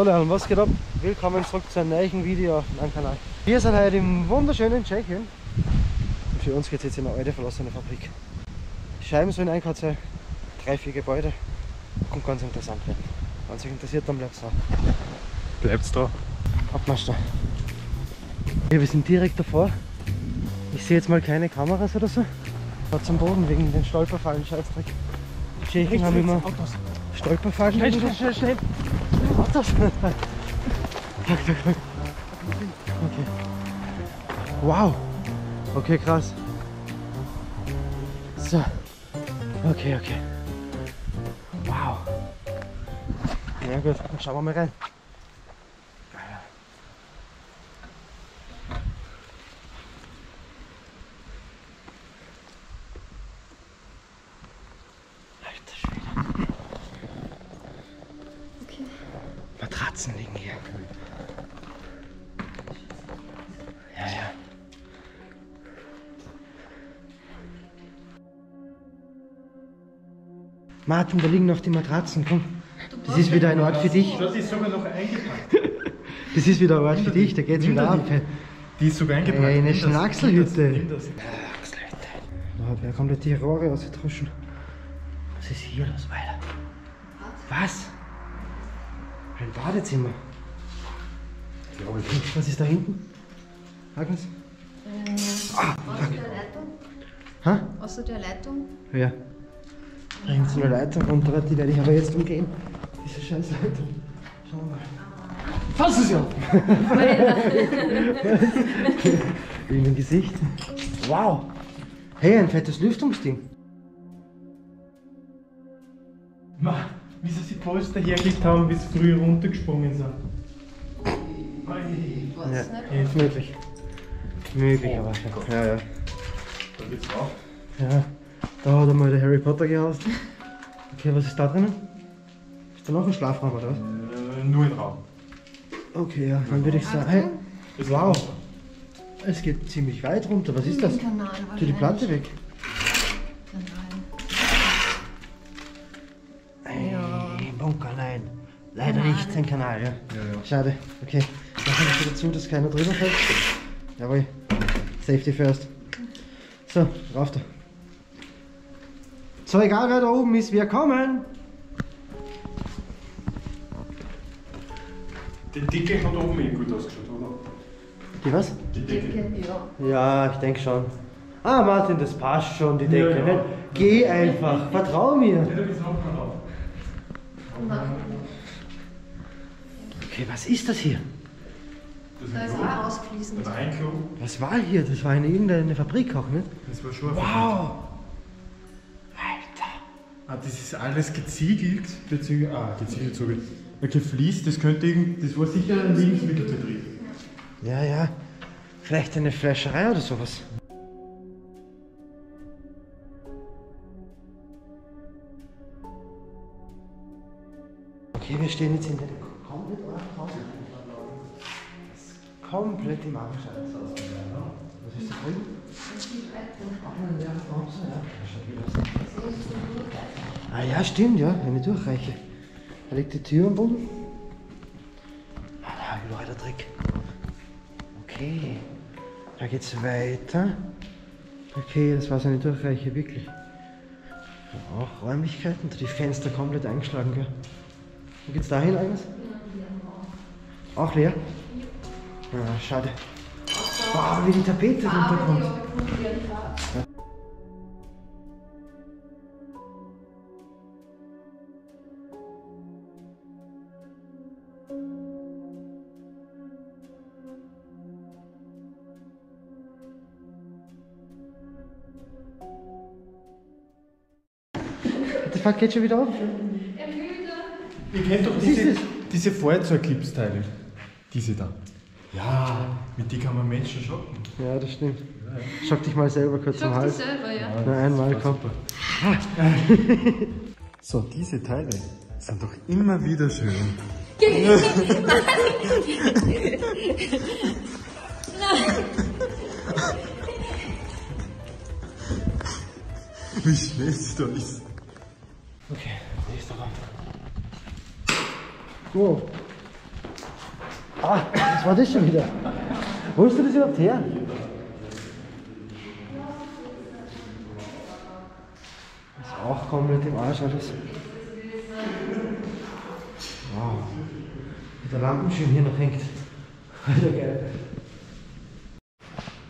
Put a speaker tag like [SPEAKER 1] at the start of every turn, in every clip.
[SPEAKER 1] So Leute, was geht ab? Willkommen zurück zu einem neuen Video auf meinem Kanal. Wir sind heute im wunderschönen Tschechien. Und für uns geht es jetzt in eine alte verlassene Fabrik. Die Scheiben sollen eingehauen sein, 3, 4 Gebäude. Kommt ganz interessant werden. Wenn es euch interessiert, dann bleibt es da.
[SPEAKER 2] Bleibt's da.
[SPEAKER 1] Abmeister. Ja, wir sind direkt davor. Ich sehe jetzt mal keine Kameras oder so. Da zum Boden wegen den Stolperfallen, Scheißdreck. Die Tschechen haben immer Stolperfallen.
[SPEAKER 2] Schnell!
[SPEAKER 1] Autos! Okay. Wow! Okay, krass. So. Okay. Wow. Ja gut, dann schauen wir mal rein. Alter Schwede.
[SPEAKER 3] Okay.
[SPEAKER 1] Matratzen liegen hier. Ja. Martin, da liegen noch die Matratzen, komm. Das ist wieder ein Ort für dich.
[SPEAKER 2] Das ist sogar noch eingepackt.
[SPEAKER 1] Das ist wieder ein Ort für dich, da geht's wieder ab.
[SPEAKER 2] Die ist sogar eingepackt.
[SPEAKER 1] Ey, eine Schnackselhütte.
[SPEAKER 2] Nimm das.
[SPEAKER 1] Da hat er komplett die Rohre ausgetroschen. Was ist hier los, Weiler? Was? Ein Badezimmer. Was ist da hinten? Agnes?
[SPEAKER 3] Außer der Leitung?
[SPEAKER 1] Ha?
[SPEAKER 3] Außer der Leitung?
[SPEAKER 1] Ja. Da hinten ist eine Leitung runter, die werde ich aber jetzt umgehen. Diese scheiß Leitung. Schauen wir mal. Fass es ja! In dem Gesicht. Wow! Hey, ein fettes Lüftungsding.
[SPEAKER 2] Wie sie die Polster hergelegt haben, bis sie früher runtergesprungen sind.
[SPEAKER 3] Was
[SPEAKER 1] Ja,
[SPEAKER 3] nicht?
[SPEAKER 1] möglich. Möglich, aber ja.
[SPEAKER 2] Da geht's rauf.
[SPEAKER 1] Ja, da hat einmal der Harry Potter gehaust. Okay, was ist da drinnen? Ist da noch ein Schlafraum oder was?
[SPEAKER 2] Nur ein Raum.
[SPEAKER 1] Okay, ja, dann würde ich sagen, hey, wow, es geht ziemlich weit runter. Was ist das?
[SPEAKER 3] Kanal
[SPEAKER 1] Tu die Platte weg. Hey, Bunker, nein. Leider
[SPEAKER 3] Kanal.
[SPEAKER 1] nicht ein Kanal, ja.
[SPEAKER 2] Ja.
[SPEAKER 1] Schade. Okay, machen wir wieder zu, dass keiner drüber fällt. Jawohl. Safety first. So, rauf da. So, egal wer da oben ist, wir kommen.
[SPEAKER 2] Die Decke hat oben eh gut ausgeschaut, oder?
[SPEAKER 1] Die was?
[SPEAKER 2] Die Decke.
[SPEAKER 3] Decke, ja.
[SPEAKER 1] Ja, ich denke schon. Ah, Martin, das passt schon, die Decke.
[SPEAKER 2] Ja.
[SPEAKER 1] Ne? Geh einfach, vertrau mir.
[SPEAKER 2] Ja, da geht's noch mal rauf.
[SPEAKER 1] Okay, was ist das hier?
[SPEAKER 2] Das
[SPEAKER 3] Da ist
[SPEAKER 2] Klo.
[SPEAKER 3] auch ausfließend.
[SPEAKER 2] Das Einklo.
[SPEAKER 1] Was war hier? Das war irgendeine Fabrik auch, ne?
[SPEAKER 2] Das war schon
[SPEAKER 1] Wow!
[SPEAKER 2] Das ist alles geziegelt, beziehungsweise, geziegelt sogar. Gefliest, das war sicher ein Lebensmittelbetrieb.
[SPEAKER 1] Ja. Vielleicht eine Fleischerei oder sowas. Okay, wir stehen jetzt in der komplett draußen. Komplett im Arsch. Was ist da drin? Auch eine leere Pause, ja. Schaut wieder aus. Ah ja, stimmt, ja. Eine Durchreiche. Da liegt die Tür am Boden. Ah, überall der Trick. Okay. Da geht's weiter. Okay, das war so eine Durchreiche, wirklich. Auch Räumlichkeiten, die Fenster komplett eingeschlagen, gell? Wo geht's dahin alles? Auch leer? Ja, schade. Wow, wie die Tapete runterkommt. What the fuck, geht schon wieder auf?
[SPEAKER 2] Ihr kennt doch
[SPEAKER 1] Was ist das?
[SPEAKER 2] diese Feuerzeugclipsteile. Diese da. Ja, mit die kann man Menschen schocken.
[SPEAKER 1] Ja, das stimmt. Schock dich mal selber kurz am
[SPEAKER 3] Schock dich
[SPEAKER 1] Hals.
[SPEAKER 3] selber, ja.
[SPEAKER 1] Na, einmal, komm.
[SPEAKER 2] So, diese Teile sind doch immer wieder schön. Wie schnell sie da ist.
[SPEAKER 1] Okay, nächster Raum. Wow. Ah, was war das schon wieder? Wo hast du das überhaupt her? Das ist auch komplett im Arsch alles. Wow. Wie der Lampenschirm hier noch hängt. Alter, geil.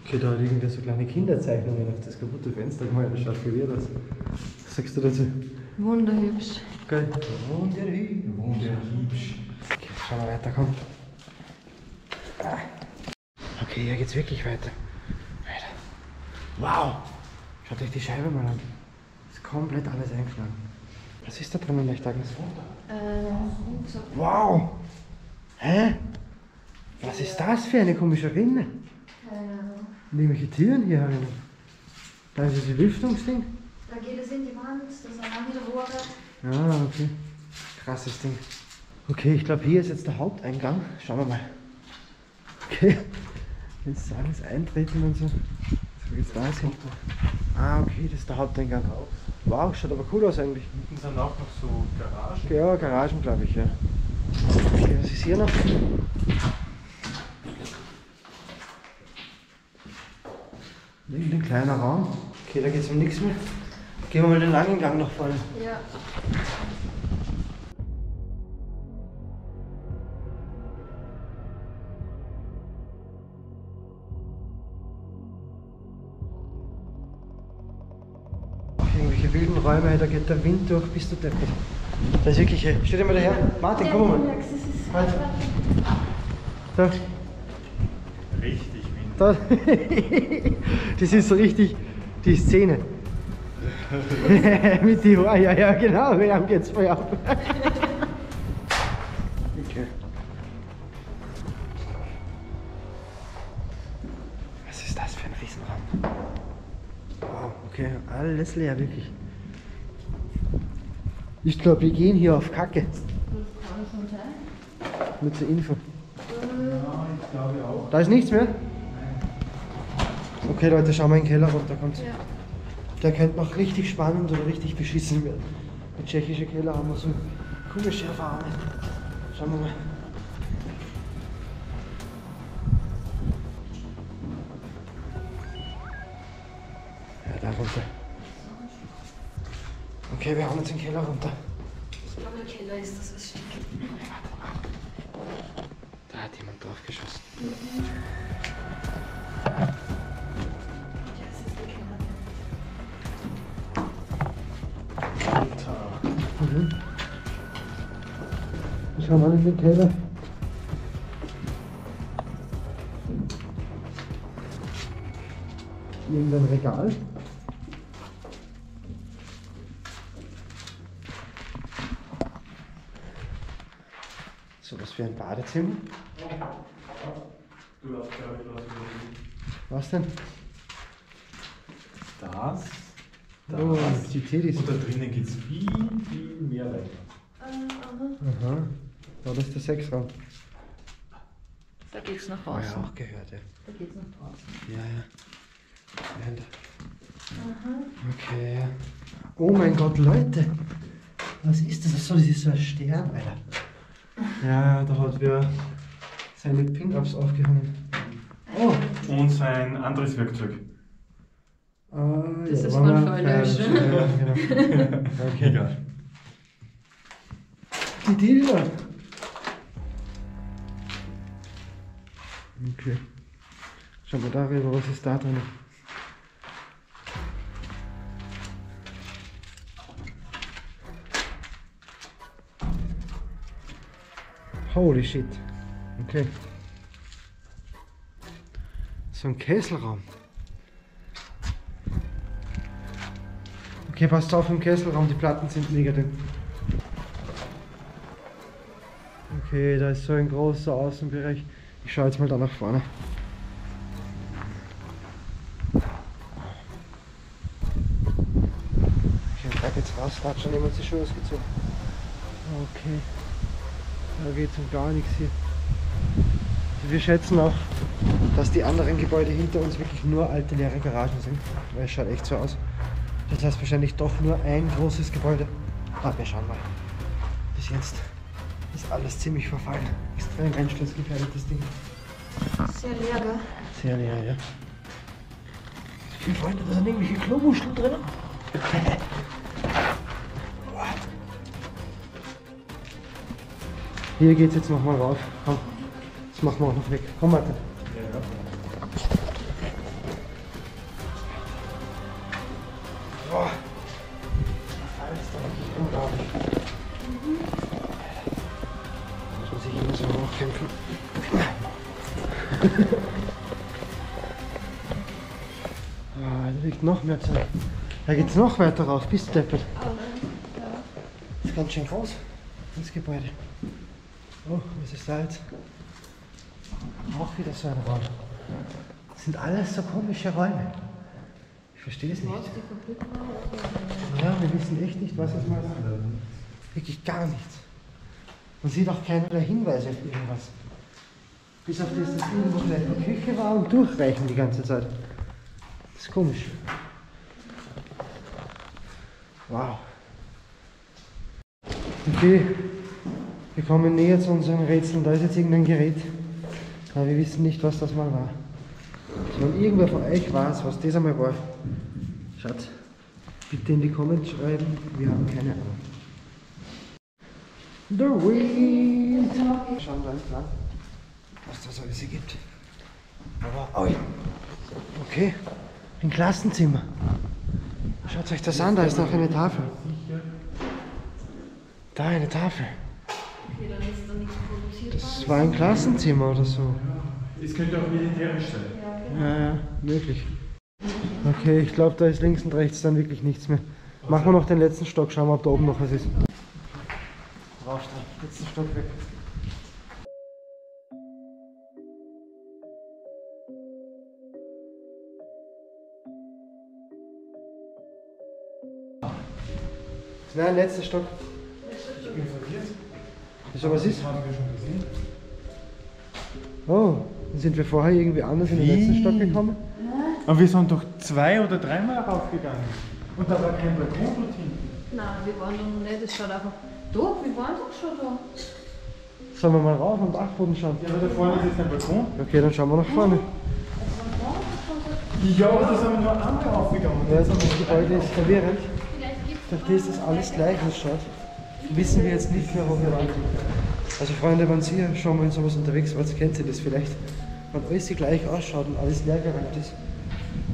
[SPEAKER 1] Okay, da liegen da so kleine Kinderzeichnungen auf das kaputte Fenster gemalt. Das schaut voll weird aus. Was sagst du dazu?
[SPEAKER 3] Wunderhübsch.
[SPEAKER 1] Geil. Wunderhübsch. Okay, schauen wir weiter, komm. Okay, hier geht's wirklich weiter. Alter. Wow! Schaut euch die Scheibe mal an. Ist komplett alles eingeschlagen. Was ist da drinnen, leicht Agnes? Wow! Hä? Was ist das für eine komische Rinne?
[SPEAKER 3] Keine Ahnung.
[SPEAKER 1] Und irgendwelche Türen hier herin. Da ist das Lüftungsding.
[SPEAKER 3] Da geht es in die Wand, das sind auch wieder Rohre.
[SPEAKER 1] Ah, okay. Krasses Ding. Okay, ich glaube, hier ist jetzt der Haupteingang. Schauen wir mal. Okay. Jetzt alles eintreten und so. So geht's da jetzt hin. Ah, okay, das ist der Haupteingang. Wow, schaut aber cool aus eigentlich.
[SPEAKER 2] Hinten sind auch noch so Garagen.
[SPEAKER 1] Ja, Garagen glaube ich, ja. Okay, was ist hier noch? Irgendein kleiner Raum. Okay, da geht es um nichts mehr. Gehen wir mal den langen Gang noch vorne.
[SPEAKER 3] Ja.
[SPEAKER 1] Irgendwelche wilden Räume, da geht der Wind durch, bist du deppert. Da ist wirklich, stell dir mal daher. Martin, komm mal. Halt. Da,
[SPEAKER 2] Richtig windig.
[SPEAKER 1] da. Das ist so richtig die Szene. Mit die Haare, ja genau, wir haben jetzt voll ab. Okay. Was ist das für ein Riesenraum? Wow, okay, alles leer, wirklich. Ich glaube, wir gehen hier auf Kacke. Nur zur Info.
[SPEAKER 2] Ja, ich glaube auch.
[SPEAKER 1] Da ist nichts mehr? Okay Leute, schauen wir in den Keller runter. Kommt.
[SPEAKER 3] Ja.
[SPEAKER 1] Der könnte noch richtig spannend oder richtig beschissen werden. Der tschechische Keller haben wir so komische Erfahrungen. Schauen wir mal. Ja, da runter. Okay, wir haben uns in den Keller runter.
[SPEAKER 3] Ich glaube, der Keller ist das, was stinkt.
[SPEAKER 1] Da hat jemand drauf geschossen.
[SPEAKER 3] Ja, das ist der Keller.
[SPEAKER 2] Alter.
[SPEAKER 1] Mhm. Schauen wir mal in den Keller. Irgendein Regal. So was wie ein Badezimmer.
[SPEAKER 2] Du hast, glaube ich, was überlegt.
[SPEAKER 1] Was denn?
[SPEAKER 2] Das.
[SPEAKER 1] Oh, die Teddys.
[SPEAKER 2] Und da drinnen geht es viel, viel mehr weiter.
[SPEAKER 1] Aha. Ja, das ist der Sexraum.
[SPEAKER 3] Da geht's nach
[SPEAKER 1] Habe ich
[SPEAKER 3] außen.
[SPEAKER 1] auch gehört, ja.
[SPEAKER 3] Da geht's nach draußen.
[SPEAKER 1] Ja, ja. Okay, ja. Oh mein Gott, Leute! Was ist das? Achso, das ist so ein Stern, Alter. Ja, da hat wer seine Pin-Ups aufgehangen. Oh!
[SPEAKER 2] Und sein anderes Werkzeug.
[SPEAKER 3] Das
[SPEAKER 1] da
[SPEAKER 3] ist
[SPEAKER 1] waren
[SPEAKER 3] von
[SPEAKER 1] wir
[SPEAKER 3] Feuerlöscher.
[SPEAKER 1] Feuerlöscher, ja, genau. Okay.
[SPEAKER 2] Egal.
[SPEAKER 1] Die Dildo! Okay. Schauen wir da rüber, was ist da drin? Holy shit. Okay. So ein Kesselraum. Okay, passt auf im Kesselraum, die Platten sind mega dünn. Okay, da ist so ein großer Außenbereich. Ich schaue jetzt mal da nach vorne. Ich bleib jetzt raus, da hat schon jemand die Schuhe ausgezogen. Okay. Da geht es um gar nichts hier. Also wir schätzen auch, dass die anderen Gebäude hinter uns wirklich nur alte leere Garagen sind. Weil es schaut echt so aus. Das heißt wahrscheinlich doch nur ein großes Gebäude. Aber wir schauen mal. Bis jetzt Ist alles ziemlich verfallen. Extrem einsturzgefährdet, das Ding.
[SPEAKER 3] Sehr leer, gell?
[SPEAKER 1] Sehr leer, ja. Viele Freunde, da sind irgendwelche Klomuscheln drin. Hier geht's jetzt nochmal rauf. Komm, das machen wir auch noch weg. Komm, Martin. Boah. Das ist doch wirklich unglaublich. Muss man sich immer so hochkämpfen. Da liegt noch mehr Zeit. Da geht's noch weiter rauf, bis deppert. Das ist ganz schön groß, das Gebäude. Oh, was ist da jetzt? Auch wieder so ein Raum. Das sind alles so komische Räume. Ich verstehe es nicht. Ja, wir wissen echt nicht, was es mal war. Wirklich gar nichts. Man sieht auch keinerlei Hinweise auf irgendwas. Bis auf das, dass irgendwo vielleicht eine Küche war und durchreichen die ganze Zeit. Das ist komisch. Wow. Okay, wir kommen näher zu unseren Rätseln. Da ist jetzt irgendein Gerät. Aber wir wissen nicht, was das mal war. Wenn irgendwer von euch weiß, was das einmal war, schaut, bitte in die Comments schreiben. Wir haben keine Ahnung. The Wind. Schauen wir uns an, was das alles hier gibt. Aber, oh ja. Okay, ein Klassenzimmer. Schaut euch das an, da ist noch eine Tafel. Da eine Tafel.
[SPEAKER 3] Okay, dann ist da nichts produziert.
[SPEAKER 1] Das war ein Klassenzimmer oder so.
[SPEAKER 2] Das könnte auch militärisch sein.
[SPEAKER 1] Ja, ja, möglich. Okay, ich glaube, da ist links und rechts dann wirklich nichts mehr. Machen wir noch den letzten Stock, schauen wir, ob da oben noch was ist. Raufstehen, letzten Stock weg. Nein, letzter Stock.
[SPEAKER 2] Ich bin verwirrt.
[SPEAKER 1] Wieso, was ist?
[SPEAKER 2] Das haben wir schon gesehen.
[SPEAKER 1] Oh, dann sind wir vorher irgendwie anders in den letzten Stock gekommen?
[SPEAKER 2] Aber wir sind doch 2- oder 3-mal raufgegangen. Und da war kein Balkon dort hinten.
[SPEAKER 3] Nein, wir waren noch nicht. Das schaut einfach. Doch, wir waren doch schon da.
[SPEAKER 1] Sollen wir mal rauf am Dachboden schauen?
[SPEAKER 2] Ja, aber da vorne ist jetzt ein Balkon.
[SPEAKER 1] Okay, dann schauen wir nach vorne.
[SPEAKER 2] Ja, aber da sind wir nur einmal raufgegangen.
[SPEAKER 1] Ja, das Gebäude ist verwirrend. Durch das das alles gleich ausschaut, wissen wir jetzt nicht mehr, wo wir waren. Also Freunde, wenn ihr schon mal in sowas unterwegs wart, kennt ihr das vielleicht. Wenn alles gleich ausschaut und alles leergeräumt ist,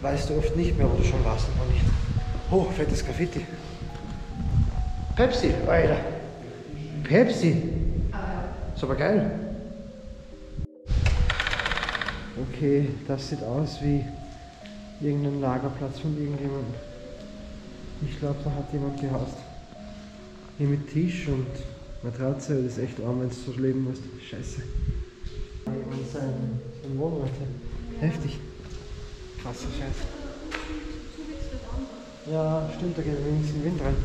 [SPEAKER 1] weißt du oft nicht mehr, wo du schon warst und wo nicht. Oh, fettes Graffiti. Pepsi, Alter. Pepsi. Ist aber geil. Okay, das sieht aus wie irgendein Lagerplatz von irgendjemandem. Ich glaube, da hat jemand gehaust. Hier mit Tisch und Matratze, das ist echt arm, wenn du so leben musst. Scheiße. Jemand sein Wohnort. Heftig. Krasser Scheiß. Ja, stimmt, da geht wenigstens Wind rein.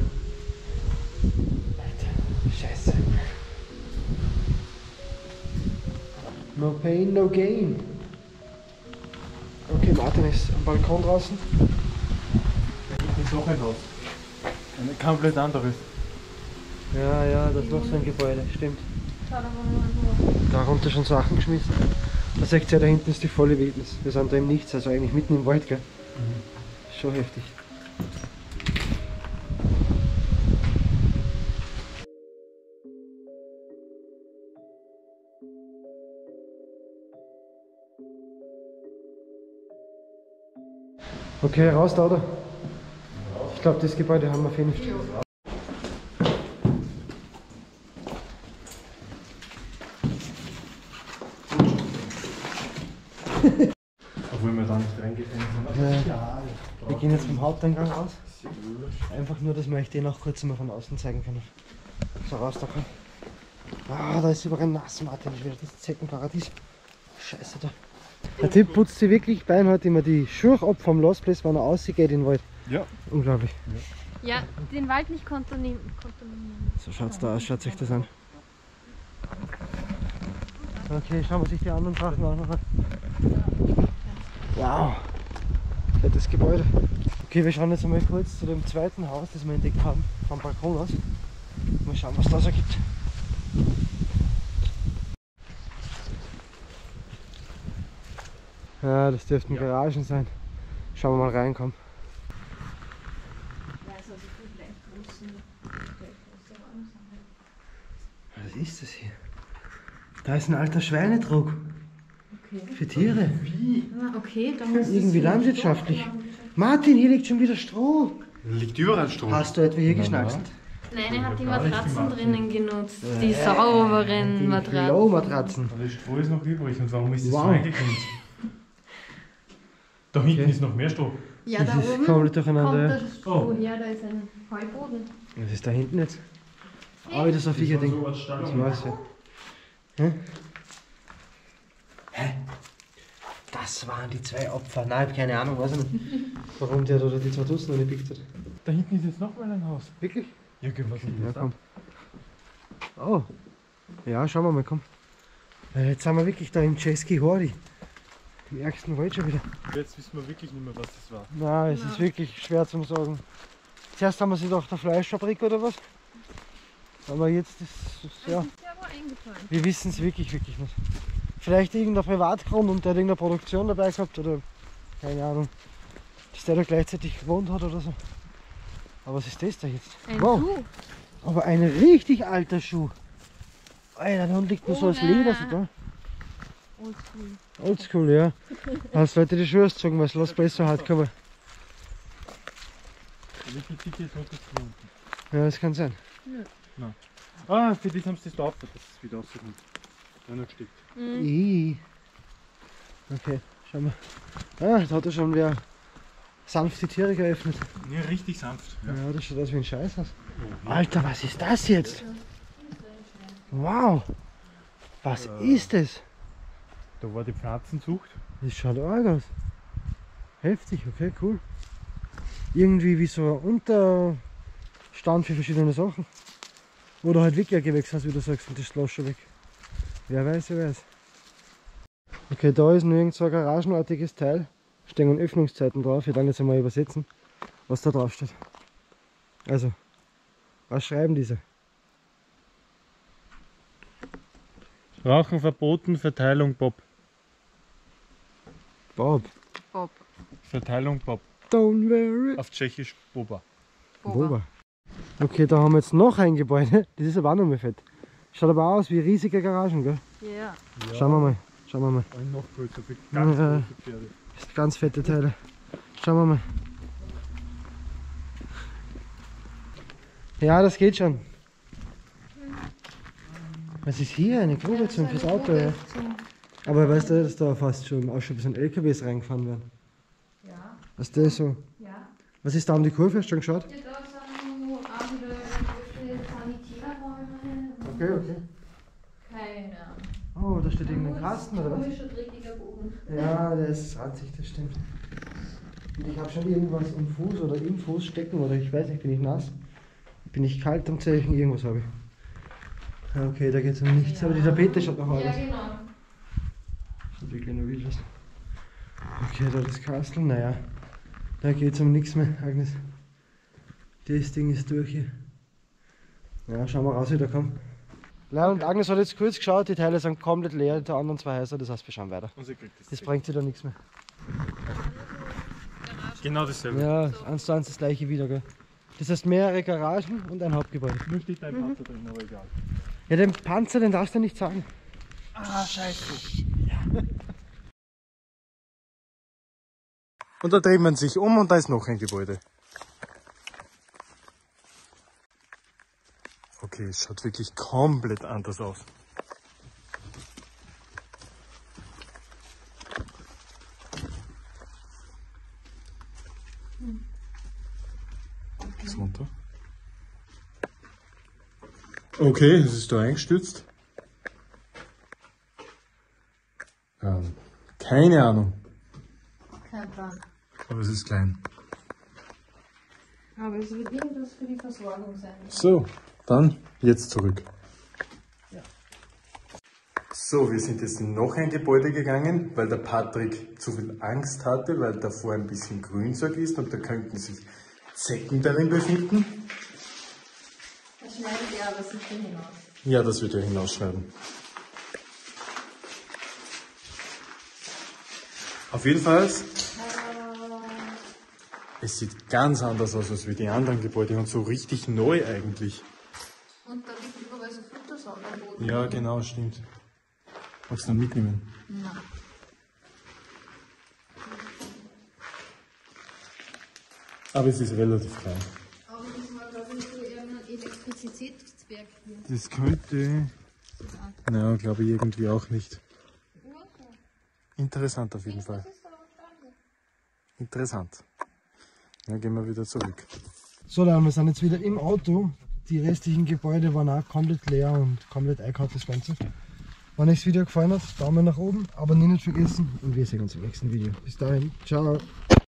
[SPEAKER 1] Alter, Scheiße. No pain, no gain. Okay, Martin ist am Balkon draußen.
[SPEAKER 2] Das ist noch ein Haus. Ein komplett anderes.
[SPEAKER 1] Ja, ja, das ist noch so ein Gebäude, stimmt.
[SPEAKER 3] Schau, da waren wir noch.
[SPEAKER 1] Da runter schon Sachen geschmissen. Da seht ihr, da hinten ist die volle Wildnis. Wir sind da im Nichts, also eigentlich mitten im Wald, gell? Schon heftig. Okay, raus da, oder? Ich glaube, das Gebäude haben wir finished.
[SPEAKER 2] Obwohl wir da nicht reingegangen sind.
[SPEAKER 1] Ja. Wir gehen jetzt vom Haupteingang raus. Einfach nur, dass wir euch den auch kurz mal von außen zeigen können. So, raus da komm. Ah, da ist überall nass, Martin. Ich will das Zeckenparadies. Scheiße da. Der Tipp putzt sich wirklich beinhart immer die Schuhe ab vom Lost Place, wenn er rausgeht in den Wald.
[SPEAKER 2] Ja.
[SPEAKER 1] Unglaublich.
[SPEAKER 4] Ja, den Wald nicht kontaminieren.
[SPEAKER 1] So schaut's da aus, schaut sich das an. Okay, schauen wir sich die anderen Sachen auch noch an. Wow, fettes Gebäude. Okay, wir schauen jetzt einmal kurz zu dem zweiten Haus, das wir entdeckt haben, vom Balkon aus. Mal schauen, was da so gibt. Ja, das dürften Garagen sein. Schauen wir mal rein, komm. Was ist das hier? Da ist ein alter Schweinetrog.
[SPEAKER 3] Okay.
[SPEAKER 1] Für Tiere.
[SPEAKER 3] Ah, okay, da muss
[SPEAKER 1] Irgendwie landwirtschaftlich. Martin, hier liegt schon wieder Stroh.
[SPEAKER 2] Liegt überall Stroh.
[SPEAKER 1] Hast du etwa hier geschnackst?
[SPEAKER 4] Nein, er hat die Matratzen drinnen genutzt. Die sauberen
[SPEAKER 1] Die
[SPEAKER 4] Matratzen.
[SPEAKER 1] Low-Matratzen.
[SPEAKER 2] Aber das Stroh ist noch übrig und warum ist das
[SPEAKER 1] Wow.
[SPEAKER 2] so eingeklemmt? Da hinten ist noch mehr Stroh.
[SPEAKER 3] Ja, da
[SPEAKER 1] Das ist
[SPEAKER 3] oben
[SPEAKER 1] komplett
[SPEAKER 3] kommt
[SPEAKER 1] durcheinander.
[SPEAKER 3] das Stroh her, da ist ein Heuboden.
[SPEAKER 1] Was ist da hinten jetzt? Ah, wieder so ein Viecherding.
[SPEAKER 2] So als
[SPEAKER 1] Das
[SPEAKER 2] Stallung.
[SPEAKER 1] war's ja. Hä? Hä? Das waren die zwei Opfer. Nein, ich hab keine Ahnung, weiß ich nicht. Warum der da die zwei Dutzend noch nicht pickt hat.
[SPEAKER 2] Da hinten ist jetzt noch mal ein Haus.
[SPEAKER 1] Wirklich?
[SPEAKER 2] Ja, geh, was ist
[SPEAKER 1] Ja,
[SPEAKER 2] das?
[SPEAKER 1] komm. Oh. Ja, schauen wir mal, komm. Jetzt sind wir wirklich da im Czeski Hori. Im ärgsten Wald schon wieder.
[SPEAKER 2] Jetzt wissen wir wirklich nicht mehr, was das war.
[SPEAKER 1] Nein, es ist wirklich schwer zu sagen. Zuerst haben wir sich gedacht, eine Fleischfabrik oder was. Aber jetzt ist es, ja,
[SPEAKER 4] Ist ja aber eingefallen.
[SPEAKER 1] wir wissen es wirklich nicht. Vielleicht irgendein Privatgrund und der hat irgendeine Produktion dabei gehabt oder keine Ahnung. Dass der da gleichzeitig gewohnt hat oder so. Aber was ist das da jetzt?
[SPEAKER 4] Ein
[SPEAKER 1] Wow,
[SPEAKER 4] Schuh.
[SPEAKER 1] aber ein richtig alter Schuh. Alter, da liegt nur so als Leder so da.
[SPEAKER 4] Oldschool.
[SPEAKER 1] Oldschool, ja. Hast Leute die Schuhe ausgezogen, weil es los besser hat kommen.
[SPEAKER 2] Wie viel Tickets hat das gewonnen?
[SPEAKER 1] Ja, das kann sein.
[SPEAKER 2] Ah, für das haben sie das da aufgehört, dass es wieder rauskommt. Ja, noch gesteckt.
[SPEAKER 1] Ih. Okay, schau mal. Ah, da hat er schon wieder sanft die Tiere geöffnet.
[SPEAKER 2] Ja, richtig sanft. Ja.
[SPEAKER 1] Ja, das schaut aus wie ein Scheißhaus. Alter, was ist das jetzt? Wow. Was ist das?
[SPEAKER 2] Da war die Pflanzenzucht.
[SPEAKER 1] Das schaut arg aus. Heftig, okay, cool. Irgendwie wie so ein Unterstand für verschiedene Sachen. Oder halt wirklich ein Gewächshaus, wie du sagst, und das Schloss schon weg. Wer weiß, wer weiß. Okay, da ist nur irgend so ein garagenartiges Teil. Stehen Öffnungszeiten drauf. Ich dann jetzt einmal übersetzen, was da drauf steht. Also, was schreiben diese?
[SPEAKER 2] Rauchen verboten, Verteilung Bob.
[SPEAKER 1] Bob.
[SPEAKER 4] Bob.
[SPEAKER 2] Verteilung Bob.
[SPEAKER 1] Don't worry.
[SPEAKER 2] Auf Tschechisch Boba.
[SPEAKER 1] Boba. Okay, da haben wir jetzt noch ein Gebäude. Das ist aber auch noch mehr fett. Schaut aber aus wie riesige Garagen, gell?
[SPEAKER 4] Ja.
[SPEAKER 1] Schauen wir mal. Schauen wir mal.
[SPEAKER 2] Ein noch größer, für ganz
[SPEAKER 1] Ja.
[SPEAKER 2] große Pferde.
[SPEAKER 1] Das sind ganz fette Teile. Schauen wir mal. Ja, das geht schon. Was ist hier? Eine Grube fürs Auto, ja. Aber weißt du, dass da fast schon auch schon ein bisschen LKWs reingefahren werden?
[SPEAKER 3] Ja,
[SPEAKER 1] Was ist das so?
[SPEAKER 3] ja.
[SPEAKER 1] Was ist da um die Kurve? Hast du schon geschaut?
[SPEAKER 3] Da sind auch wieder irgendwelche Sanitärräume.
[SPEAKER 1] Okay, okay.
[SPEAKER 3] Keine Ahnung.
[SPEAKER 1] Oh, da steht irgendein Kasten oder was?
[SPEAKER 3] Ist schon dreckiger Boden.
[SPEAKER 1] Ja, der ist ranzig, das stimmt. Und ich habe schon irgendwas am Fuß oder im Fuß stecken oder ich weiß nicht, bin ich nass? Bin ich kalt am Zeichen? Irgendwas habe ich. Ja, okay, da geht es um nichts, aber die Tapete schaut noch
[SPEAKER 3] Ja,
[SPEAKER 1] aus.
[SPEAKER 3] genau.
[SPEAKER 1] Schaut wirklich nur wild aus. Okay, da das Kastel, naja, da geht es um nichts mehr, Agnes. Das Ding ist durch hier. Ja, schauen wir raus wieder, komm. Ja, und Agnes hat jetzt kurz geschaut, die Teile sind komplett leer, die anderen zwei Häuser, das heißt, wir schauen weiter.
[SPEAKER 2] Und sie kriegt das.
[SPEAKER 1] Das bringt sie da nichts mehr.
[SPEAKER 2] Genau dasselbe.
[SPEAKER 1] Ja, 1:1 das gleiche wieder, gell. Das heißt mehrere Garagen und ein Hauptgebäude.
[SPEAKER 2] Nur steht dein Panzer drin, aber egal.
[SPEAKER 1] Ja, den Panzer, den darfst du nicht sagen.
[SPEAKER 2] Ah, scheiße. Und da dreht man sich um und da ist noch ein Gebäude. Okay, es schaut wirklich komplett anders aus. Ist runter. Okay, es ist da eingestürzt. Keine Ahnung,
[SPEAKER 3] Kein Plan.
[SPEAKER 2] aber es ist klein.
[SPEAKER 3] Aber es wird irgendwas für die Versorgung sein.
[SPEAKER 2] So, dann jetzt zurück. So, wir sind jetzt in noch ein Gebäude gegangen, weil der Patrick zu viel Angst hatte, weil davor ein bisschen Grünzeug ist und da könnten sich Zecken darin befinden.
[SPEAKER 3] Das schneidet er aber sicher hinaus.
[SPEAKER 2] Ja, das wird er hinausschneiden. Auf jeden Fall, es sieht ganz anders aus als wie die anderen Gebäude und so richtig neu eigentlich.
[SPEAKER 3] Und da liegt überall so Futtersand am Boden.
[SPEAKER 2] Ja, genau, stimmt. Magst du dann mitnehmen?
[SPEAKER 3] Nein.
[SPEAKER 2] Aber es ist relativ klein.
[SPEAKER 3] Aber das war, glaube ich, so irgendein Elektrizitätswerk hier.
[SPEAKER 2] Das könnte... Na, glaube ich irgendwie auch nicht. Interessant auf jeden Fall. Interessant. Dann gehen wir wieder zurück.
[SPEAKER 1] So, dann, wir sind jetzt wieder im Auto. Die restlichen Gebäude waren auch komplett leer und komplett eingekauft, das Ganze. Wenn euch das Video gefallen hat, Daumen nach oben, abonnieren nicht vergessen und wir sehen uns im nächsten Video. Bis dahin, ciao!